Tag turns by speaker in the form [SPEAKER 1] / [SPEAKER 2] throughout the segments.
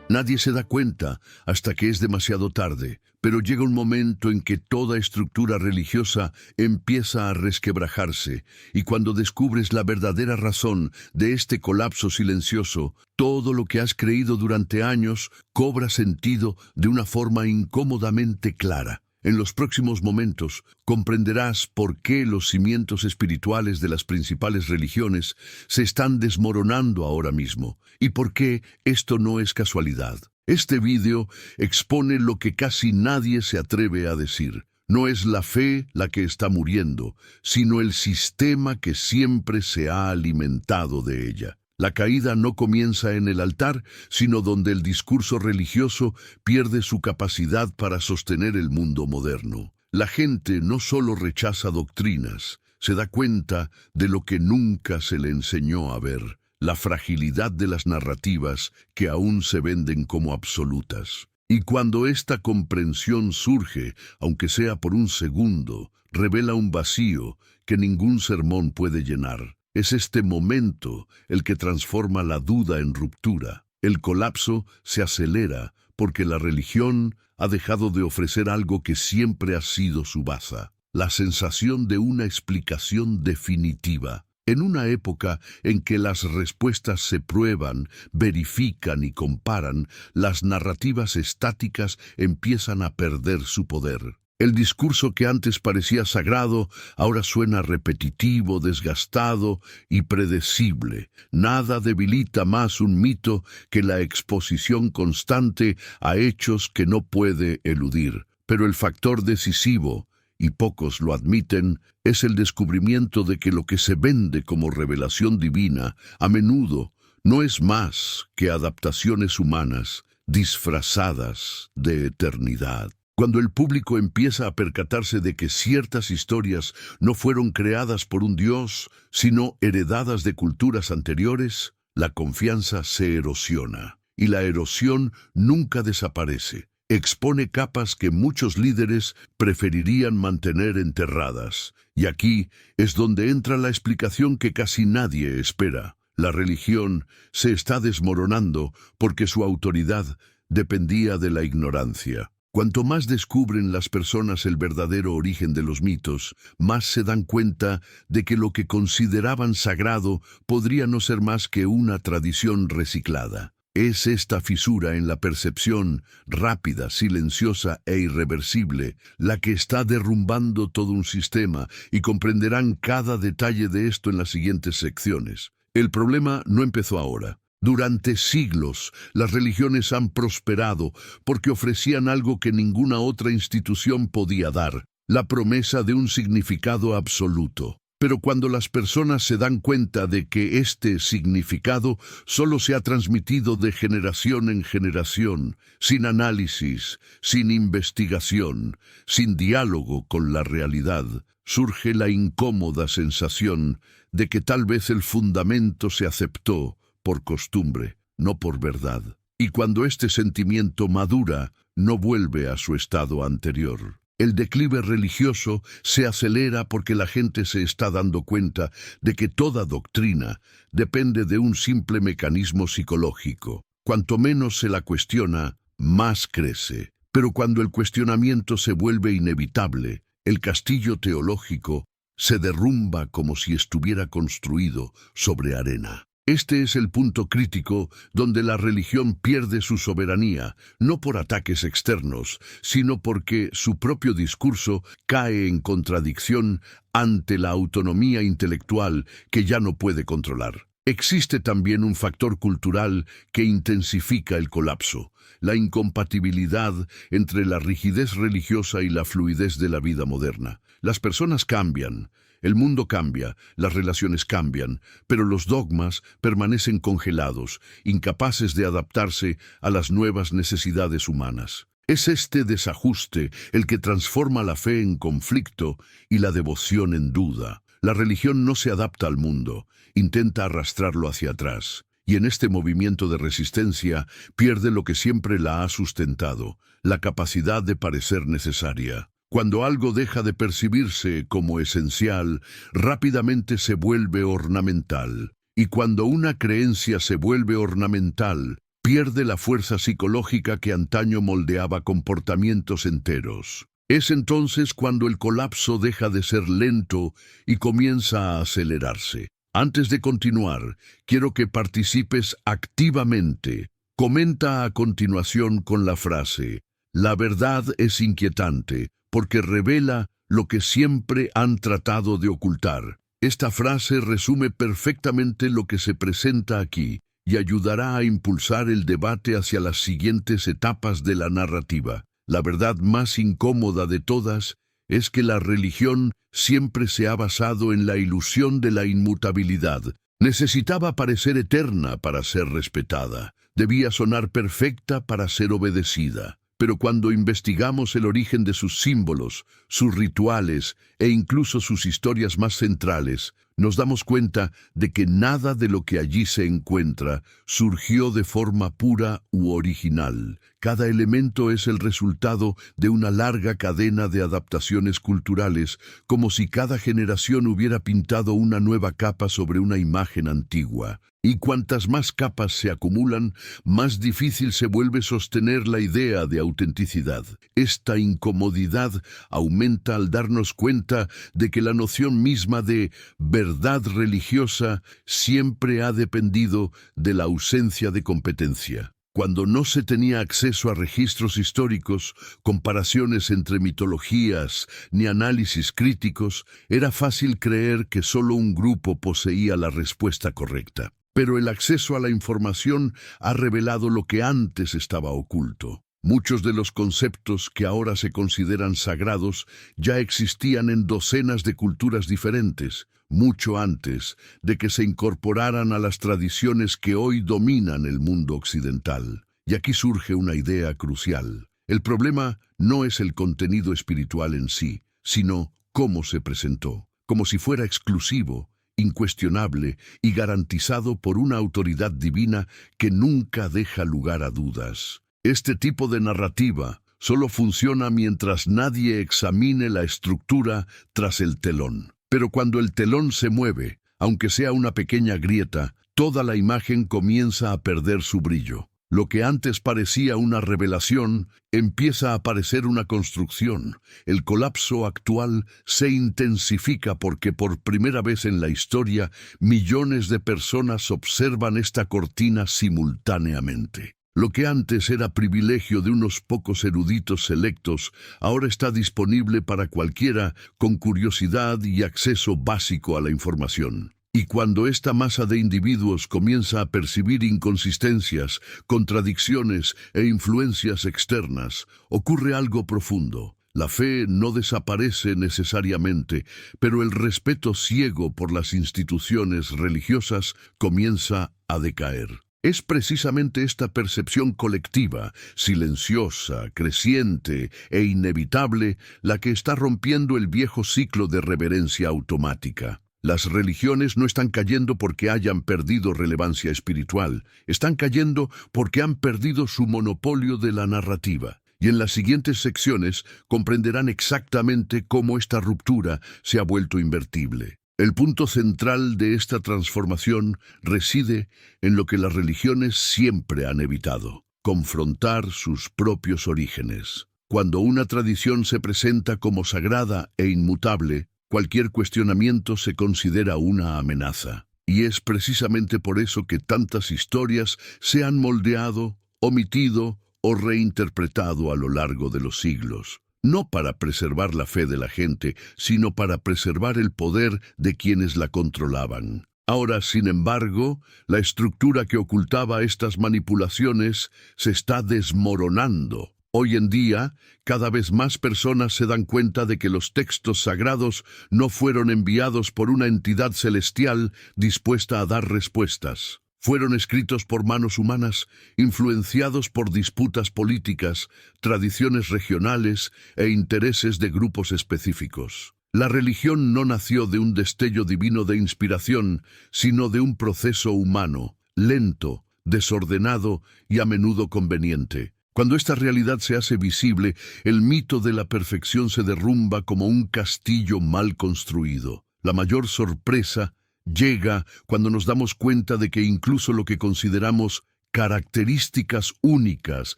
[SPEAKER 1] Nadie se da cuenta hasta que es demasiado tarde, pero llega un momento en que toda estructura religiosa empieza a resquebrajarse, y cuando descubres la verdadera razón de este colapso silencioso, todo lo que has creído durante años cobra sentido de una forma incómodamente clara. En los próximos momentos comprenderás por qué los cimientos espirituales de las principales religiones se están desmoronando ahora mismo y por qué esto no es casualidad. Este vídeo expone lo que casi nadie se atreve a decir. No es la fe la que está muriendo, sino el sistema que siempre se ha alimentado de ella. La caída no comienza en el altar, sino donde el discurso religioso pierde su capacidad para sostener el mundo moderno. La gente no solo rechaza doctrinas, se da cuenta de lo que nunca se le enseñó a ver, la fragilidad de las narrativas que aún se venden como absolutas. Y cuando esta comprensión surge, aunque sea por un segundo, revela un vacío que ningún sermón puede llenar. Es este momento el que transforma la duda en ruptura. El colapso se acelera porque la religión ha dejado de ofrecer algo que siempre ha sido su base, la sensación de una explicación definitiva. En una época en que las respuestas se prueban, verifican y comparan, las narrativas estáticas empiezan a perder su poder. El discurso que antes parecía sagrado ahora suena repetitivo, desgastado y predecible. Nada debilita más un mito que la exposición constante a hechos que no puede eludir. Pero el factor decisivo, y pocos lo admiten, es el descubrimiento de que lo que se vende como revelación divina a menudo no es más que adaptaciones humanas disfrazadas de eternidad. Cuando el público empieza a percatarse de que ciertas historias no fueron creadas por un Dios, sino heredadas de culturas anteriores, la confianza se erosiona. Y la erosión nunca desaparece. Expone capas que muchos líderes preferirían mantener enterradas. Y aquí es donde entra la explicación que casi nadie espera. La religión se está desmoronando porque su autoridad dependía de la ignorancia. Cuanto más descubren las personas el verdadero origen de los mitos, más se dan cuenta de que lo que consideraban sagrado podría no ser más que una tradición reciclada. Es esta fisura en la percepción, rápida, silenciosa e irreversible, la que está derrumbando todo un sistema, y comprenderán cada detalle de esto en las siguientes secciones. El problema no empezó ahora. Durante siglos, las religiones han prosperado porque ofrecían algo que ninguna otra institución podía dar, la promesa de un significado absoluto. Pero cuando las personas se dan cuenta de que este significado solo se ha transmitido de generación en generación, sin análisis, sin investigación, sin diálogo con la realidad, surge la incómoda sensación de que tal vez el fundamento se aceptó por costumbre, no por verdad. Y cuando este sentimiento madura, no vuelve a su estado anterior. El declive religioso se acelera porque la gente se está dando cuenta de que toda doctrina depende de un simple mecanismo psicológico. Cuanto menos se la cuestiona, más crece. Pero cuando el cuestionamiento se vuelve inevitable, el castillo teológico se derrumba como si estuviera construido sobre arena. Este es el punto crítico donde la religión pierde su soberanía, no por ataques externos, sino porque su propio discurso cae en contradicción ante la autonomía intelectual que ya no puede controlar. Existe también un factor cultural que intensifica el colapso, la incompatibilidad entre la rigidez religiosa y la fluidez de la vida moderna. Las personas cambian. El mundo cambia, las relaciones cambian, pero los dogmas permanecen congelados, incapaces de adaptarse a las nuevas necesidades humanas. Es este desajuste el que transforma la fe en conflicto y la devoción en duda. La religión no se adapta al mundo, intenta arrastrarlo hacia atrás, y en este movimiento de resistencia pierde lo que siempre la ha sustentado, la capacidad de parecer necesaria. Cuando algo deja de percibirse como esencial, rápidamente se vuelve ornamental. Y cuando una creencia se vuelve ornamental, pierde la fuerza psicológica que antaño moldeaba comportamientos enteros. Es entonces cuando el colapso deja de ser lento y comienza a acelerarse. Antes de continuar, quiero que participes activamente. Comenta a continuación con la frase: la verdad es inquietante porque revela lo que siempre han tratado de ocultar. Esta frase resume perfectamente lo que se presenta aquí y ayudará a impulsar el debate hacia las siguientes etapas de la narrativa. La verdad más incómoda de todas es que la religión siempre se ha basado en la ilusión de la inmutabilidad. Necesitaba parecer eterna para ser respetada. Debía sonar perfecta para ser obedecida. Pero cuando investigamos el origen de sus símbolos, sus rituales e incluso sus historias más centrales, nos damos cuenta de que nada de lo que allí se encuentra surgió de forma pura u original. Cada elemento es el resultado de una larga cadena de adaptaciones culturales, como si cada generación hubiera pintado una nueva capa sobre una imagen antigua. Y cuantas más capas se acumulan, más difícil se vuelve sostener la idea de autenticidad. Esta incomodidad aumenta al darnos cuenta de que la noción misma de verdad religiosa siempre ha dependido de la ausencia de competencia. Cuando no se tenía acceso a registros históricos, comparaciones entre mitologías ni análisis críticos, era fácil creer que solo un grupo poseía la respuesta correcta. Pero el acceso a la información ha revelado lo que antes estaba oculto. Muchos de los conceptos que ahora se consideran sagrados ya existían en docenas de culturas diferentes, mucho antes de que se incorporaran a las tradiciones que hoy dominan el mundo occidental. Y aquí surge una idea crucial. El problema no es el contenido espiritual en sí, sino cómo se presentó, como si fuera exclusivo, incuestionable y garantizado por una autoridad divina que nunca deja lugar a dudas. Este tipo de narrativa solo funciona mientras nadie examine la estructura tras el telón. Pero cuando el telón se mueve, aunque sea una pequeña grieta, toda la imagen comienza a perder su brillo. Lo que antes parecía una revelación empieza a parecer una construcción. El colapso actual se intensifica porque por primera vez en la historia millones de personas observan esta cortina simultáneamente. Lo que antes era privilegio de unos pocos eruditos selectos, ahora está disponible para cualquiera con curiosidad y acceso básico a la información. Y cuando esta masa de individuos comienza a percibir inconsistencias, contradicciones e influencias externas, ocurre algo profundo. La fe no desaparece necesariamente, pero el respeto ciego por las instituciones religiosas comienza a decaer. Es precisamente esta percepción colectiva, silenciosa, creciente e inevitable, la que está rompiendo el viejo ciclo de reverencia automática. Las religiones no están cayendo porque hayan perdido relevancia espiritual, están cayendo porque han perdido su monopolio de la narrativa. Y en las siguientes secciones comprenderán exactamente cómo esta ruptura se ha vuelto invertible. El punto central de esta transformación reside en lo que las religiones siempre han evitado: confrontar sus propios orígenes. Cuando una tradición se presenta como sagrada e inmutable, cualquier cuestionamiento se considera una amenaza. Y es precisamente por eso que tantas historias se han moldeado, omitido o reinterpretado a lo largo de los siglos. No para preservar la fe de la gente, sino para preservar el poder de quienes la controlaban. Ahora, sin embargo, la estructura que ocultaba estas manipulaciones se está desmoronando. Hoy en día, cada vez más personas se dan cuenta de que los textos sagrados no fueron enviados por una entidad celestial dispuesta a dar respuestas. Fueron escritos por manos humanas, influenciados por disputas políticas, tradiciones regionales e intereses de grupos específicos. La religión no nació de un destello divino de inspiración, sino de un proceso humano, lento, desordenado y a menudo conveniente. Cuando esta realidad se hace visible, el mito de la perfección se derrumba como un castillo mal construido. La mayor sorpresa llega cuando nos damos cuenta de que incluso lo que consideramos características únicas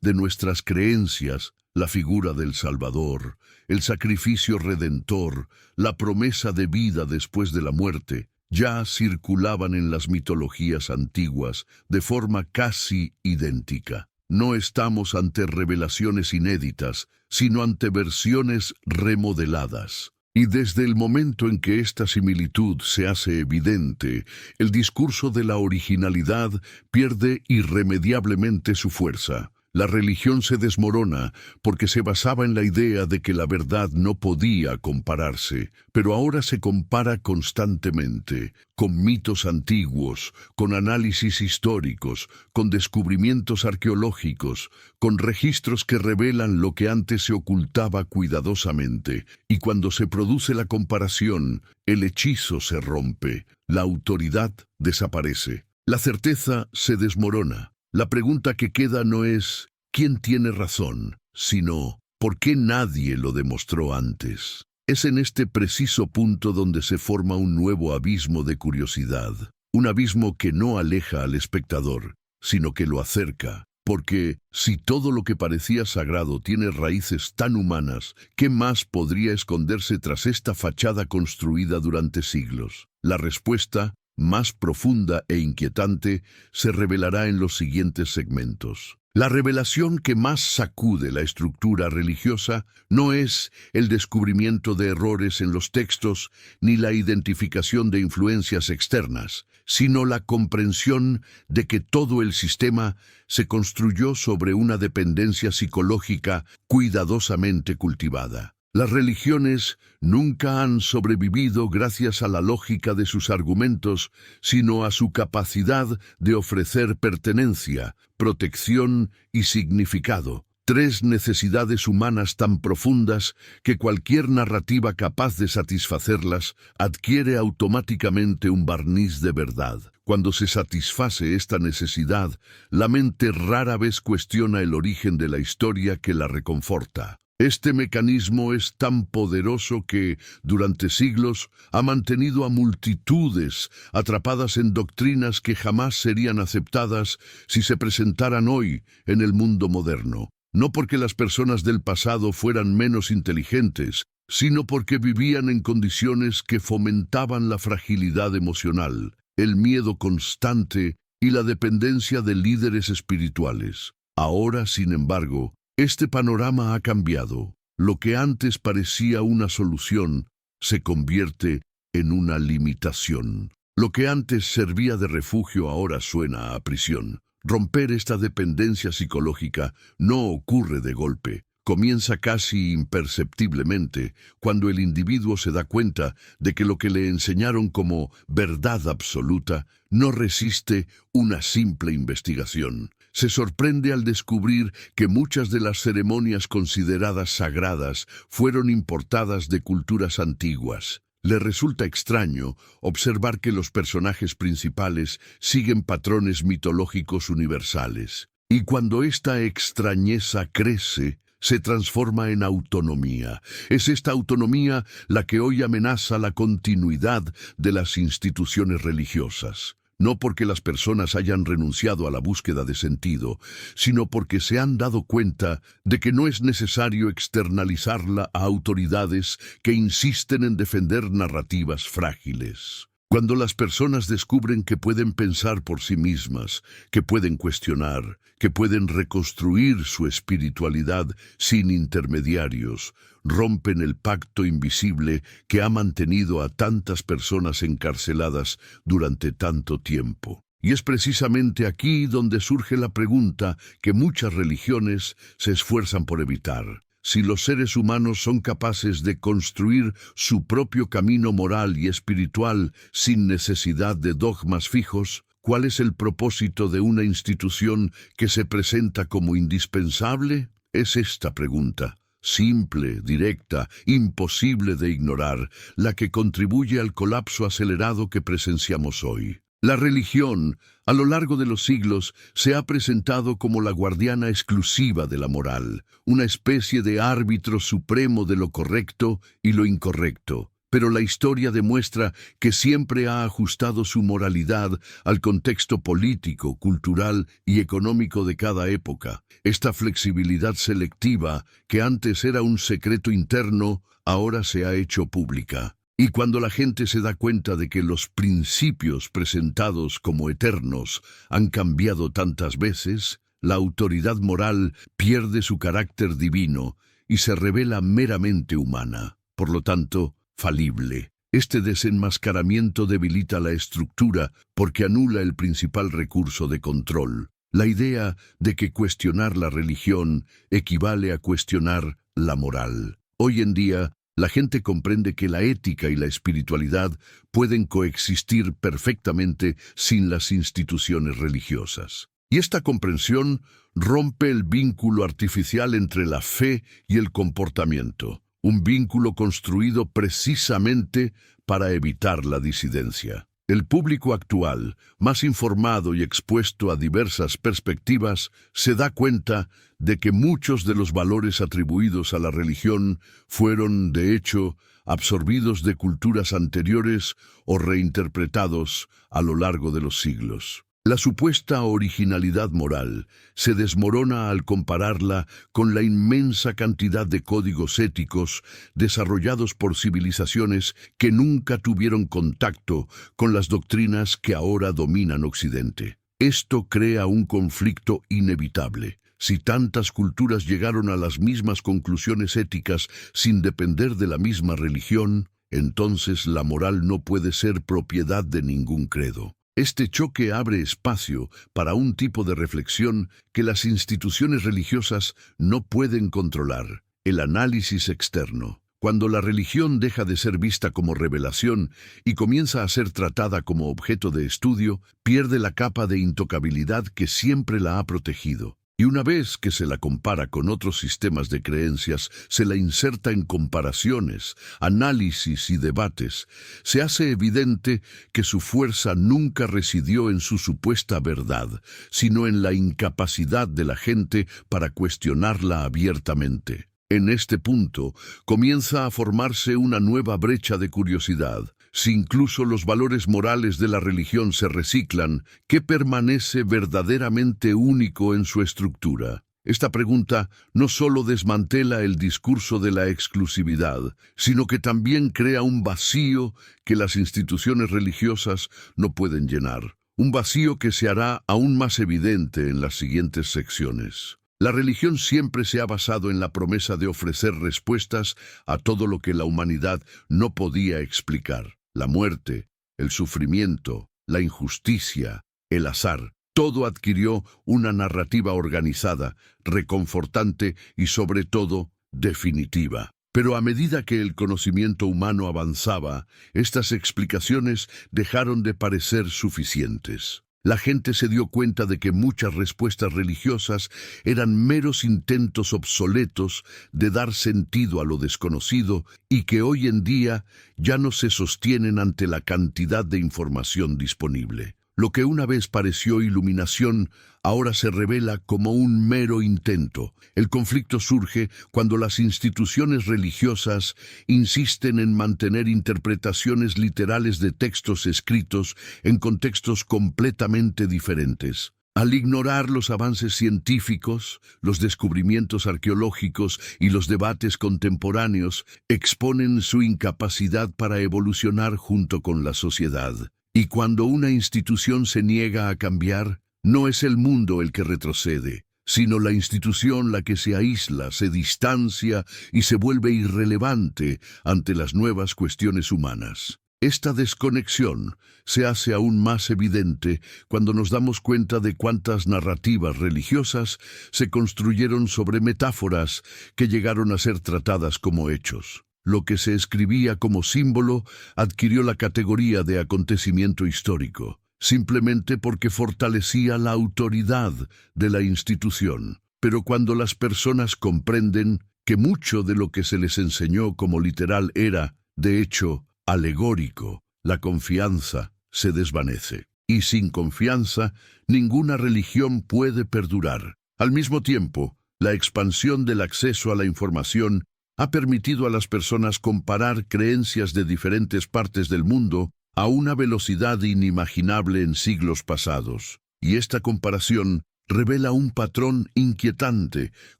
[SPEAKER 1] de nuestras creencias, la figura del Salvador, el sacrificio redentor, la promesa de vida después de la muerte, ya circulaban en las mitologías antiguas de forma casi idéntica. No estamos ante revelaciones inéditas, sino ante versiones remodeladas. Y desde el momento en que esta similitud se hace evidente, el discurso de la originalidad pierde irremediablemente su fuerza. La religión se desmorona porque se basaba en la idea de que la verdad no podía compararse, pero ahora se compara constantemente, con mitos antiguos, con análisis históricos, con descubrimientos arqueológicos, con registros que revelan lo que antes se ocultaba cuidadosamente, y cuando se produce la comparación, el hechizo se rompe, la autoridad desaparece, la certeza se desmorona. La pregunta que queda no es ¿quién tiene razón?, sino ¿por qué nadie lo demostró antes? Es en este preciso punto donde se forma un nuevo abismo de curiosidad, un abismo que no aleja al espectador, sino que lo acerca, porque si todo lo que parecía sagrado tiene raíces tan humanas, ¿qué más podría esconderse tras esta fachada construida durante siglos? La respuesta, más profunda e inquietante, se revelará en los siguientes segmentos. La revelación que más sacude la estructura religiosa no es el descubrimiento de errores en los textos ni la identificación de influencias externas, sino la comprensión de que todo el sistema se construyó sobre una dependencia psicológica cuidadosamente cultivada. Las religiones nunca han sobrevivido gracias a la lógica de sus argumentos, sino a su capacidad de ofrecer pertenencia, protección y significado. Tres necesidades humanas tan profundas que cualquier narrativa capaz de satisfacerlas adquiere automáticamente un barniz de verdad. Cuando se satisface esta necesidad, la mente rara vez cuestiona el origen de la historia que la reconforta. Este mecanismo es tan poderoso que, durante siglos, ha mantenido a multitudes atrapadas en doctrinas que jamás serían aceptadas si se presentaran hoy en el mundo moderno. No porque las personas del pasado fueran menos inteligentes, sino porque vivían en condiciones que fomentaban la fragilidad emocional, el miedo constante y la dependencia de líderes espirituales. Ahora, sin embargo, este panorama ha cambiado. Lo que antes parecía una solución se convierte en una limitación. Lo que antes servía de refugio ahora suena a prisión. Romper esta dependencia psicológica no ocurre de golpe. Comienza casi imperceptiblemente cuando el individuo se da cuenta de que lo que le enseñaron como verdad absoluta no resiste una simple investigación. Se sorprende al descubrir que muchas de las ceremonias consideradas sagradas fueron importadas de culturas antiguas. Le resulta extraño observar que los personajes principales siguen patrones mitológicos universales. Y cuando esta extrañeza crece, se transforma en autonomía. Es esta autonomía la que hoy amenaza la continuidad de las instituciones religiosas. No porque las personas hayan renunciado a la búsqueda de sentido, sino porque se han dado cuenta de que no es necesario externalizarla a autoridades que insisten en defender narrativas frágiles. Cuando las personas descubren que pueden pensar por sí mismas, que pueden cuestionar, que pueden reconstruir su espiritualidad sin intermediarios, rompen el pacto invisible que ha mantenido a tantas personas encarceladas durante tanto tiempo. Y es precisamente aquí donde surge la pregunta que muchas religiones se esfuerzan por evitar. Si los seres humanos son capaces de construir su propio camino moral y espiritual sin necesidad de dogmas fijos, ¿cuál es el propósito de una institución que se presenta como indispensable? Es esta pregunta, simple, directa, imposible de ignorar, la que contribuye al colapso acelerado que presenciamos hoy. La religión, a lo largo de los siglos, se ha presentado como la guardiana exclusiva de la moral, una especie de árbitro supremo de lo correcto y lo incorrecto. pero la historia demuestra que siempre ha ajustado su moralidad al contexto político, cultural y económico de cada época. Esta flexibilidad selectiva, que antes era un secreto interno, ahora se ha hecho pública. Y cuando la gente se da cuenta de que los principios presentados como eternos han cambiado tantas veces, la autoridad moral pierde su carácter divino y se revela meramente humana, por lo tanto, falible. Este desenmascaramiento debilita la estructura porque anula el principal recurso de control. La idea de que cuestionar la religión equivale a cuestionar la moral. Hoy en día, la gente comprende que la ética y la espiritualidad pueden coexistir perfectamente sin las instituciones religiosas. Y esta comprensión rompe el vínculo artificial entre la fe y el comportamiento, un vínculo construido precisamente para evitar la disidencia. El público actual, más informado y expuesto a diversas perspectivas, se da cuenta de que muchos de los valores atribuidos a la religión fueron, de hecho, absorbidos de culturas anteriores o reinterpretados a lo largo de los siglos. La supuesta originalidad moral se desmorona al compararla con la inmensa cantidad de códigos éticos desarrollados por civilizaciones que nunca tuvieron contacto con las doctrinas que ahora dominan Occidente. Esto crea un conflicto inevitable. Si tantas culturas llegaron a las mismas conclusiones éticas sin depender de la misma religión, entonces la moral no puede ser propiedad de ningún credo. Este choque abre espacio para un tipo de reflexión que las instituciones religiosas no pueden controlar: el análisis externo. Cuando la religión deja de ser vista como revelación y comienza a ser tratada como objeto de estudio, pierde la capa de intocabilidad que siempre la ha protegido. Y una vez que se la compara con otros sistemas de creencias, se la inserta en comparaciones, análisis y debates, se hace evidente que su fuerza nunca residió en su supuesta verdad, sino en la incapacidad de la gente para cuestionarla abiertamente. En este punto, comienza a formarse una nueva brecha de curiosidad. Si incluso los valores morales de la religión se reciclan, ¿qué permanece verdaderamente único en su estructura? Esta pregunta no solo desmantela el discurso de la exclusividad, sino que también crea un vacío que las instituciones religiosas no pueden llenar. Un vacío que se hará aún más evidente en las siguientes secciones. La religión siempre se ha basado en la promesa de ofrecer respuestas a todo lo que la humanidad no podía explicar. La muerte, el sufrimiento, la injusticia, el azar, todo adquirió una narrativa organizada, reconfortante y sobre todo definitiva. Pero a medida que el conocimiento humano avanzaba, estas explicaciones dejaron de parecer suficientes. La gente se dio cuenta de que muchas respuestas religiosas eran meros intentos obsoletos de dar sentido a lo desconocido y que hoy en día ya no se sostienen ante la cantidad de información disponible. Lo que una vez pareció iluminación, ahora se revela como un mero intento. El conflicto surge cuando las instituciones religiosas insisten en mantener interpretaciones literales de textos escritos en contextos completamente diferentes. Al ignorar los avances científicos, los descubrimientos arqueológicos y los debates contemporáneos, exponen su incapacidad para evolucionar junto con la sociedad. Y cuando una institución se niega a cambiar, no es el mundo el que retrocede, sino la institución la que se aísla, se distancia y se vuelve irrelevante ante las nuevas cuestiones humanas. Esta desconexión se hace aún más evidente cuando nos damos cuenta de cuántas narrativas religiosas se construyeron sobre metáforas que llegaron a ser tratadas como hechos. Lo que se escribía como símbolo adquirió la categoría de acontecimiento histórico, simplemente porque fortalecía la autoridad de la institución. Pero cuando las personas comprenden que mucho de lo que se les enseñó como literal era, de hecho, alegórico, la confianza se desvanece. Y sin confianza, ninguna religión puede perdurar. Al mismo tiempo, la expansión del acceso a la información Ha permitido a las personas comparar creencias de diferentes partes del mundo a una velocidad inimaginable en siglos pasados. Y esta comparación revela un patrón inquietante.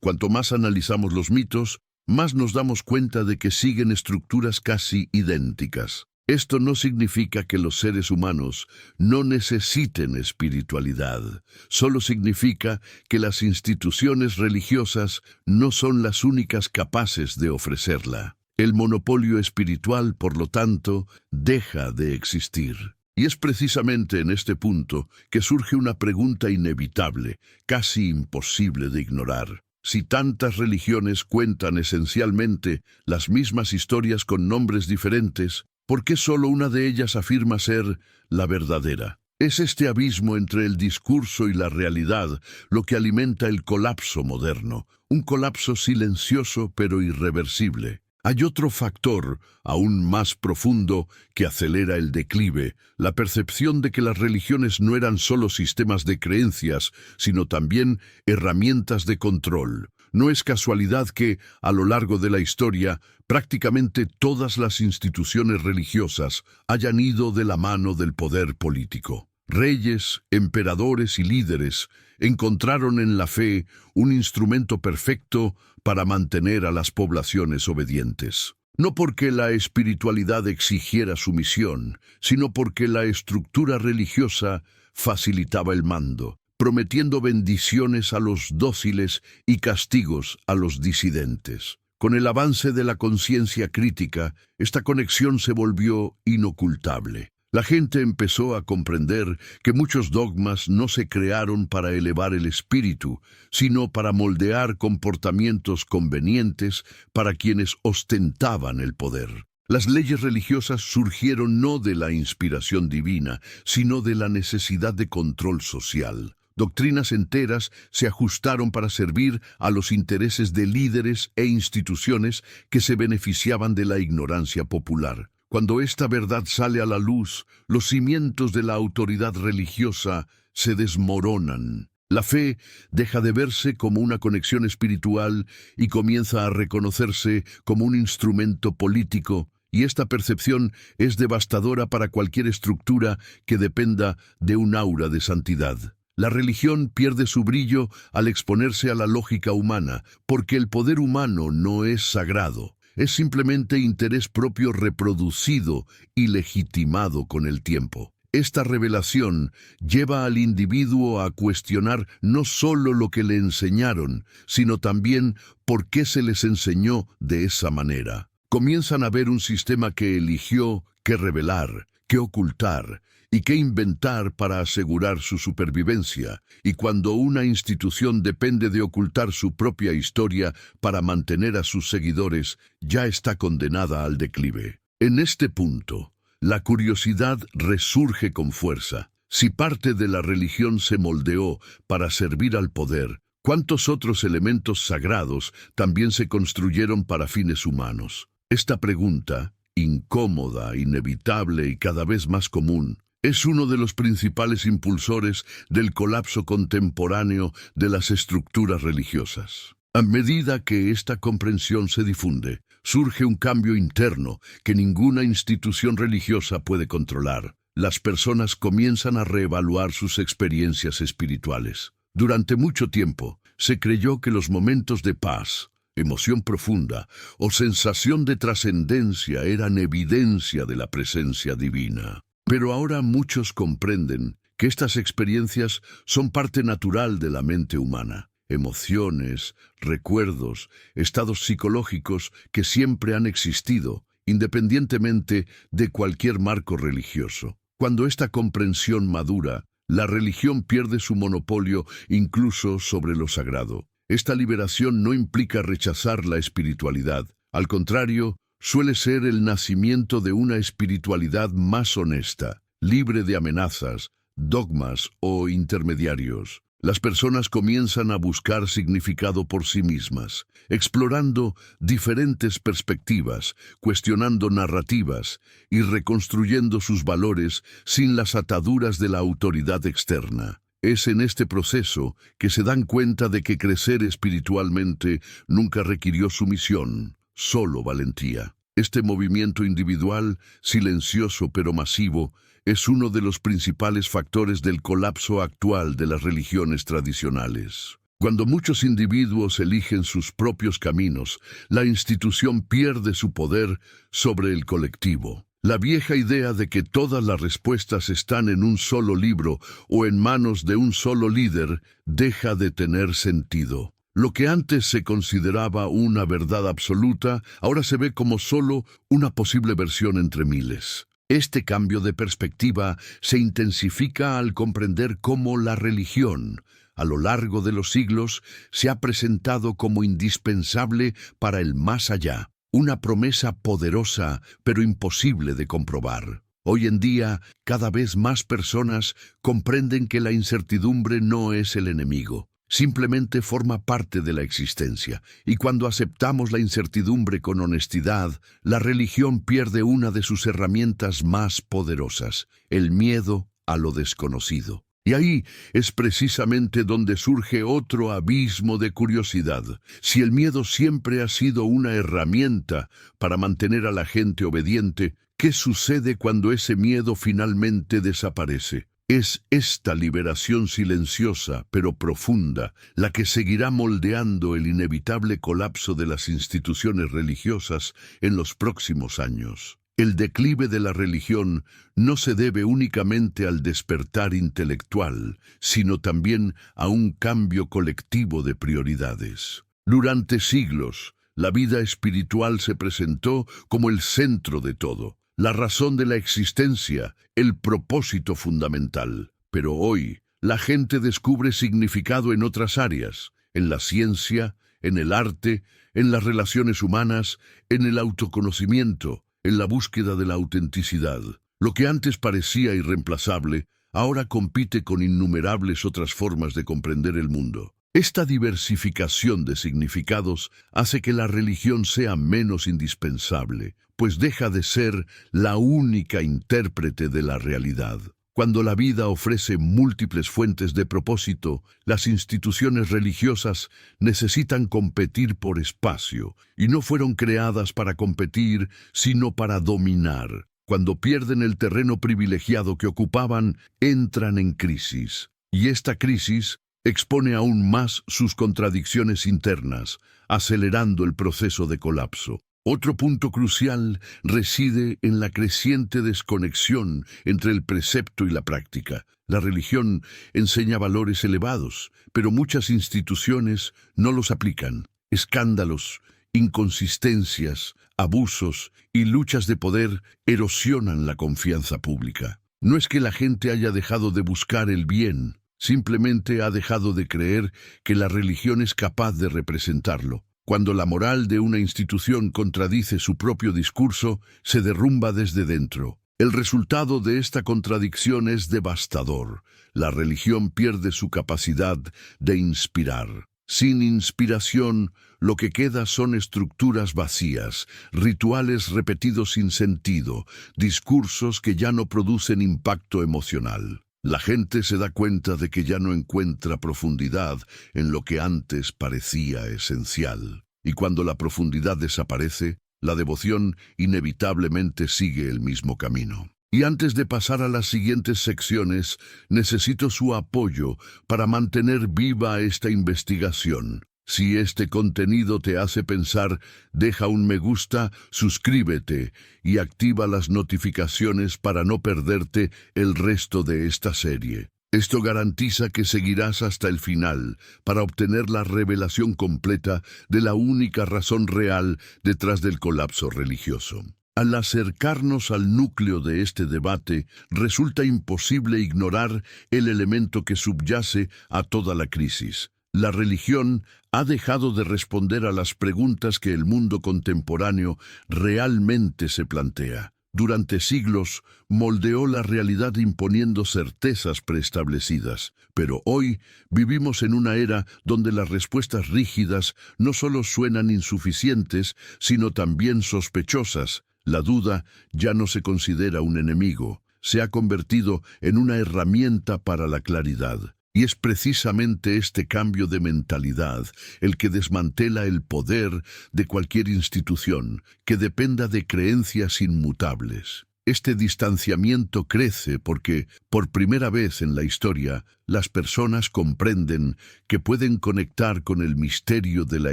[SPEAKER 1] Cuanto más analizamos los mitos, más nos damos cuenta de que siguen estructuras casi idénticas. Esto no significa que los seres humanos no necesiten espiritualidad. Solo significa que las instituciones religiosas no son las únicas capaces de ofrecerla. El monopolio espiritual, por lo tanto, deja de existir. Y es precisamente en este punto que surge una pregunta inevitable, casi imposible de ignorar. Si tantas religiones cuentan esencialmente las mismas historias con nombres diferentes, ¿por qué solo una de ellas afirma ser la verdadera? Es este abismo entre el discurso y la realidad lo que alimenta el colapso moderno, un colapso silencioso pero irreversible. Hay otro factor, aún más profundo, que acelera el declive, la percepción de que las religiones no eran solo sistemas de creencias, sino también herramientas de control. No es casualidad que, a lo largo de la historia, prácticamente todas las instituciones religiosas hayan ido de la mano del poder político. Reyes, emperadores y líderes encontraron en la fe un instrumento perfecto para mantener a las poblaciones obedientes. No porque la espiritualidad exigiera sumisión, sino porque la estructura religiosa facilitaba el mando, prometiendo bendiciones a los dóciles y castigos a los disidentes. Con el avance de la conciencia crítica, esta conexión se volvió inocultable. La gente empezó a comprender que muchos dogmas no se crearon para elevar el espíritu, sino para moldear comportamientos convenientes para quienes ostentaban el poder. Las leyes religiosas surgieron no de la inspiración divina, sino de la necesidad de control social. Doctrinas enteras se ajustaron para servir a los intereses de líderes e instituciones que se beneficiaban de la ignorancia popular. Cuando esta verdad sale a la luz, los cimientos de la autoridad religiosa se desmoronan. La fe deja de verse como una conexión espiritual y comienza a reconocerse como un instrumento político, y esta percepción es devastadora para cualquier estructura que dependa de un aura de santidad. La religión pierde su brillo al exponerse a la lógica humana, porque el poder humano no es sagrado. Es simplemente interés propio reproducido y legitimado con el tiempo. Esta revelación lleva al individuo a cuestionar no solo lo que le enseñaron, sino también por qué se les enseñó de esa manera. Comienzan a ver un sistema que eligió qué revelar, qué ocultar y qué inventar para asegurar su supervivencia, y cuando una institución depende de ocultar su propia historia para mantener a sus seguidores, ya está condenada al declive. En este punto, la curiosidad resurge con fuerza. Si parte de la religión se moldeó para servir al poder, ¿cuántos otros elementos sagrados también se construyeron para fines humanos? Esta pregunta, incómoda, inevitable y cada vez más común, es uno de los principales impulsores del colapso contemporáneo de las estructuras religiosas. A medida que esta comprensión se difunde, surge un cambio interno que ninguna institución religiosa puede controlar. Las personas comienzan a reevaluar sus experiencias espirituales. Durante mucho tiempo, se creyó que los momentos de paz, emoción profunda o sensación de trascendencia eran evidencia de la presencia divina. Pero ahora muchos comprenden que estas experiencias son parte natural de la mente humana. Emociones, recuerdos, estados psicológicos que siempre han existido, independientemente de cualquier marco religioso. Cuando esta comprensión madura, la religión pierde su monopolio incluso sobre lo sagrado. Esta liberación no implica rechazar la espiritualidad. Al contrario, suele ser el nacimiento de una espiritualidad más honesta, libre de amenazas, dogmas o intermediarios. Las personas comienzan a buscar significado por sí mismas, explorando diferentes perspectivas, cuestionando narrativas y reconstruyendo sus valores sin las ataduras de la autoridad externa. Es en este proceso que se dan cuenta de que crecer espiritualmente nunca requirió sumisión. solo valentía. Este movimiento individual, silencioso pero masivo, es uno de los principales factores del colapso actual de las religiones tradicionales. Cuando muchos individuos eligen sus propios caminos, la institución pierde su poder sobre el colectivo. La vieja idea de que todas las respuestas están en un solo libro o en manos de un solo líder deja de tener sentido. Lo que antes se consideraba una verdad absoluta, ahora se ve como solo una posible versión entre miles. Este cambio de perspectiva se intensifica al comprender cómo la religión, a lo largo de los siglos, se ha presentado como indispensable para el más allá, una promesa poderosa pero imposible de comprobar. Hoy en día, cada vez más personas comprenden que la incertidumbre no es el enemigo. Simplemente forma parte de la existencia, y cuando aceptamos la incertidumbre con honestidad, la religión pierde una de sus herramientas más poderosas, el miedo a lo desconocido. Y ahí es precisamente donde surge otro abismo de curiosidad. Si el miedo siempre ha sido una herramienta para mantener a la gente obediente, ¿qué sucede cuando ese miedo finalmente desaparece? Es esta liberación silenciosa, pero profunda, la que seguirá moldeando el inevitable colapso de las instituciones religiosas en los próximos años. El declive de la religión no se debe únicamente al despertar intelectual, sino también a un cambio colectivo de prioridades. Durante siglos, la vida espiritual se presentó como el centro de todo, la razón de la existencia, el propósito fundamental. Pero hoy, la gente descubre significado en otras áreas, en la ciencia, en el arte, en las relaciones humanas, en el autoconocimiento, en la búsqueda de la autenticidad. Lo que antes parecía irreemplazable, ahora compite con innumerables otras formas de comprender el mundo. Esta diversificación de significados hace que la religión sea menos indispensable, pues deja de ser la única intérprete de la realidad. Cuando la vida ofrece múltiples fuentes de propósito, las instituciones religiosas necesitan competir por espacio, y no fueron creadas para competir, sino para dominar. Cuando pierden el terreno privilegiado que ocupaban, entran en crisis. Y esta crisis expone aún más sus contradicciones internas, acelerando el proceso de colapso. Otro punto crucial reside en la creciente desconexión entre el precepto y la práctica. La religión enseña valores elevados, pero muchas instituciones no los aplican. Escándalos, inconsistencias, abusos y luchas de poder erosionan la confianza pública. No es que la gente haya dejado de buscar el bien, simplemente ha dejado de creer que la religión es capaz de representarlo. Cuando la moral de una institución contradice su propio discurso, se derrumba desde dentro. El resultado de esta contradicción es devastador. La religión pierde su capacidad de inspirar. Sin inspiración, lo que queda son estructuras vacías, rituales repetidos sin sentido, discursos que ya no producen impacto emocional. La gente se da cuenta de que ya no encuentra profundidad en lo que antes parecía esencial. Y cuando la profundidad desaparece, la devoción inevitablemente sigue el mismo camino. Y antes de pasar a las siguientes secciones, necesito su apoyo para mantener viva esta investigación. Si este contenido te hace pensar, deja un me gusta, suscríbete y activa las notificaciones para no perderte el resto de esta serie. Esto garantiza que seguirás hasta el final para obtener la revelación completa de la única razón real detrás del colapso religioso. Al acercarnos al núcleo de este debate, resulta imposible ignorar el elemento que subyace a toda la crisis. La religión ha dejado de responder a las preguntas que el mundo contemporáneo realmente se plantea. Durante siglos, moldeó la realidad imponiendo certezas preestablecidas, pero hoy vivimos en una era donde las respuestas rígidas no solo suenan insuficientes, sino también sospechosas. La duda ya no se considera un enemigo, se ha convertido en una herramienta para la claridad. Y es precisamente este cambio de mentalidad el que desmantela el poder de cualquier institución que dependa de creencias inmutables. Este distanciamiento crece porque, por primera vez en la historia, las personas comprenden que pueden conectar con el misterio de la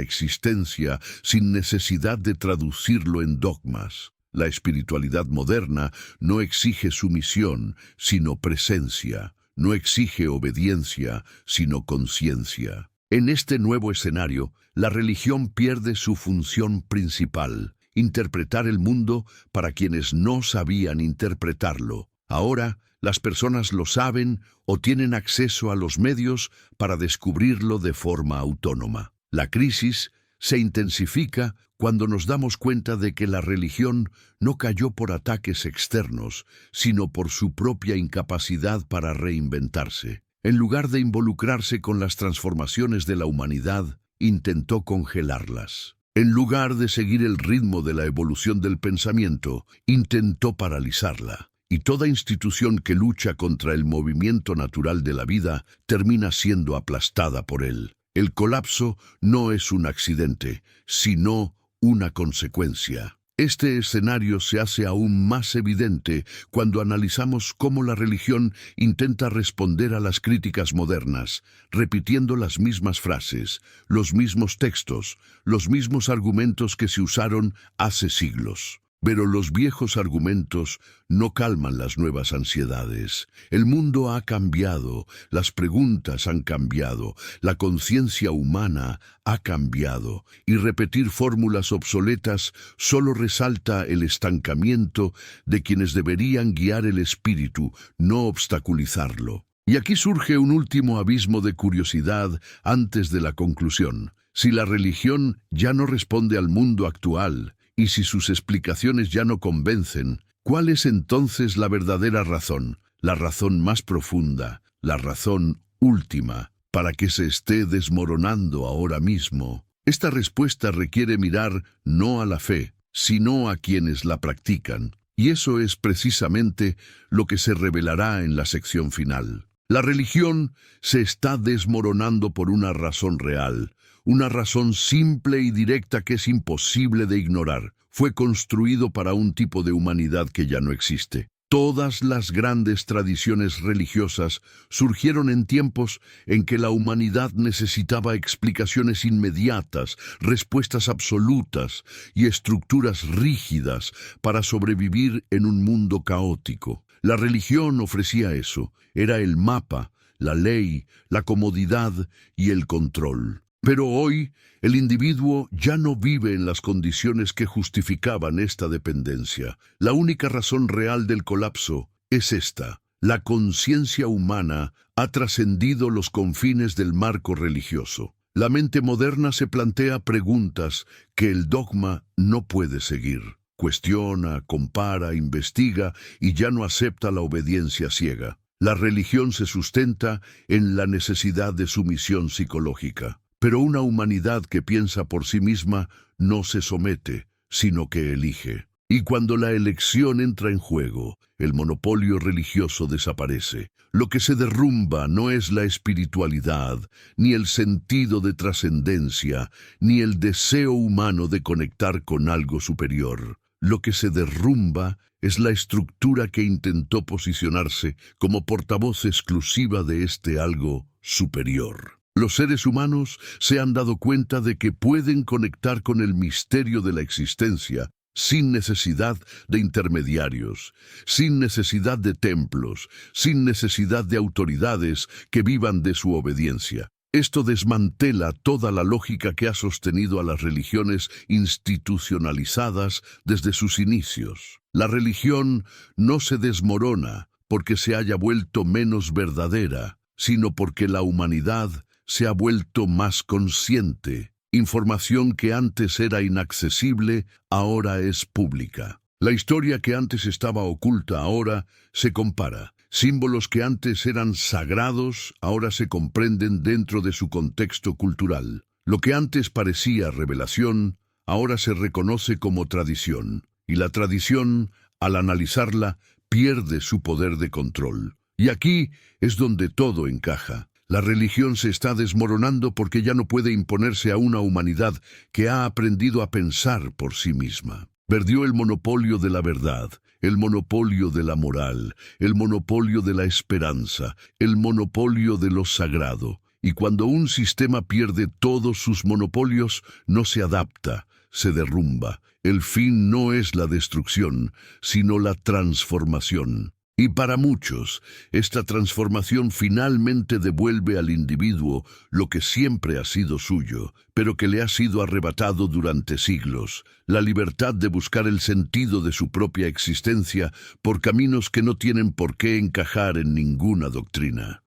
[SPEAKER 1] existencia sin necesidad de traducirlo en dogmas. La espiritualidad moderna no exige sumisión, sino presencia. No exige obediencia, sino conciencia. En este nuevo escenario, la religión pierde su función principal: interpretar el mundo para quienes no sabían interpretarlo. Ahora, las personas lo saben o tienen acceso a los medios para descubrirlo de forma autónoma. La crisis se intensifica cuando nos damos cuenta de que la religión no cayó por ataques externos, sino por su propia incapacidad para reinventarse. En lugar de involucrarse con las transformaciones de la humanidad, intentó congelarlas. En lugar de seguir el ritmo de la evolución del pensamiento, intentó paralizarla. Y toda institución que lucha contra el movimiento natural de la vida termina siendo aplastada por él. El colapso no es un accidente, sino una consecuencia. Este escenario se hace aún más evidente cuando analizamos cómo la religión intenta responder a las críticas modernas, repitiendo las mismas frases, los mismos textos, los mismos argumentos que se usaron hace siglos. Pero los viejos argumentos no calman las nuevas ansiedades. El mundo ha cambiado, las preguntas han cambiado, la conciencia humana ha cambiado, y repetir fórmulas obsoletas solo resalta el estancamiento de quienes deberían guiar el espíritu, no obstaculizarlo. Y aquí surge un último abismo de curiosidad antes de la conclusión. Si la religión ya no responde al mundo actual, y si sus explicaciones ya no convencen, ¿cuál es entonces la verdadera razón? La razón más profunda, la razón última, para que se esté desmoronando ahora mismo. Esta respuesta requiere mirar no a la fe, sino a quienes la practican. Y eso es precisamente lo que se revelará en la sección final. La religión se está desmoronando por una razón real, una razón simple y directa que es imposible de ignorar. Fue construido para un tipo de humanidad que ya no existe. Todas las grandes tradiciones religiosas surgieron en tiempos en que la humanidad necesitaba explicaciones inmediatas, respuestas absolutas y estructuras rígidas para sobrevivir en un mundo caótico. La religión ofrecía eso. Era el mapa, la ley, la comodidad y el control. Pero hoy, el individuo ya no vive en las condiciones que justificaban esta dependencia. La única razón real del colapso es esta: la conciencia humana ha trascendido los confines del marco religioso. La mente moderna se plantea preguntas que el dogma no puede seguir. Cuestiona, compara, investiga y ya no acepta la obediencia ciega. La religión se sustenta en la necesidad de sumisión psicológica. Pero una humanidad que piensa por sí misma no se somete, sino que elige. Y cuando la elección entra en juego, el monopolio religioso desaparece. Lo que se derrumba no es la espiritualidad, ni el sentido de trascendencia, ni el deseo humano de conectar con algo superior. Lo que se derrumba es la estructura que intentó posicionarse como portavoz exclusiva de este algo superior. Los seres humanos se han dado cuenta de que pueden conectar con el misterio de la existencia sin necesidad de intermediarios, sin necesidad de templos, sin necesidad de autoridades que vivan de su obediencia. Esto desmantela toda la lógica que ha sostenido a las religiones institucionalizadas desde sus inicios. La religión no se desmorona porque se haya vuelto menos verdadera, sino porque la humanidad se ha vuelto más consciente. Información que antes era inaccesible, ahora es pública. La historia que antes estaba oculta ahora se compara. Símbolos que antes eran sagrados, ahora se comprenden dentro de su contexto cultural. Lo que antes parecía revelación, ahora se reconoce como tradición. Y la tradición, al analizarla, pierde su poder de control. Y aquí es donde todo encaja. La religión se está desmoronando porque ya no puede imponerse a una humanidad que ha aprendido a pensar por sí misma. Perdió el monopolio de la verdad, el monopolio de la moral, el monopolio de la esperanza, el monopolio de lo sagrado. Y cuando un sistema pierde todos sus monopolios, no se adapta, se derrumba. El fin no es la destrucción, sino la transformación. Y para muchos, esta transformación finalmente devuelve al individuo lo que siempre ha sido suyo, pero que le ha sido arrebatado durante siglos, la libertad de buscar el sentido de su propia existencia por caminos que no tienen por qué encajar en ninguna doctrina.